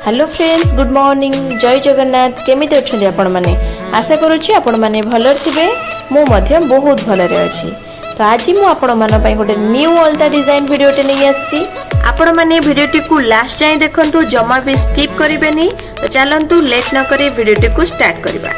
Hello friends, good morning, जय जगन्नाथ। केमिति अछंती आपण माने? आशा करूछि आपण माने भलो थिबे। मु मध्य बहुत भलरे अछि। तो आज मु आपण मान पई गोटे न्यू अलता डिजाइन वीडियोटे नै आछि। आपण माने वीडियोटी को लास्ट जाय देखंतु, जमा भी स्किप करिवेनी। तो चलंतु लेट न करी वीडियोटी को स्टार्ट करबा।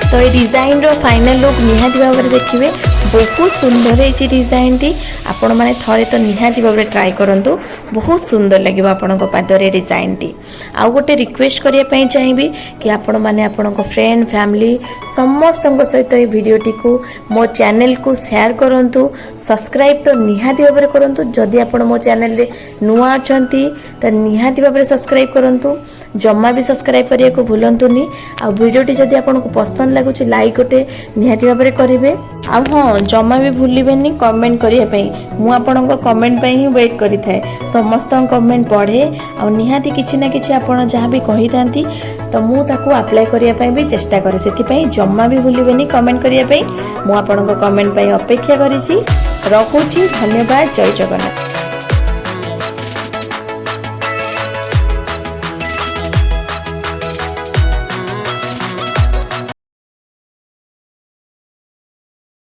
तो ये डिजाइन रो फाइनल लुक निहाती भाव में देखिए। बहुत सुंदर है डिजाइन टी। आपण माने थरे तो निहाती भाव में ट्राई करंतु, बहुत सुंदर लगे आपण पादरे डिजाइन टी। आउ गोटे रिक्वेस्ट करिया चाहिए कि आपण माने आपण फ्रेंड फैमिली समस्त सहित ये वीडियोटी को मो चैनल को शेयर करंतु। सब्सक्राइब तो निहाती भाव में करंतु। जदि आपण मो चैनल रे नुआ अछंती तो निहाती भाव में सब्सक्राइब करंतु। जम्मा भी सब्सक्राइब करिया को भूलंतुनी। आ वीडियोटी जदि आपण को पसंद लगुच लाइक गोटे निहाती भाव में करेंगे। आ हाँ, जमा भी भूलिबेनी कमेंट करने। मु आपणक कमेंट पे ही वेट करी थाए। समस्त कमेंट पढ़े आ निहाती किछि ना किछि आपण जहाँ भी कही थांती तो मु ताकू अप्लाई करिया पई भी चेष्टा करे। सेति जमा भी भूलिबेनी कमेंट करिया पई। मु आपणक कमेंट पे अपेक्षा करिछि। रखुछि। धन्यवाद। जय जगन्नाथ।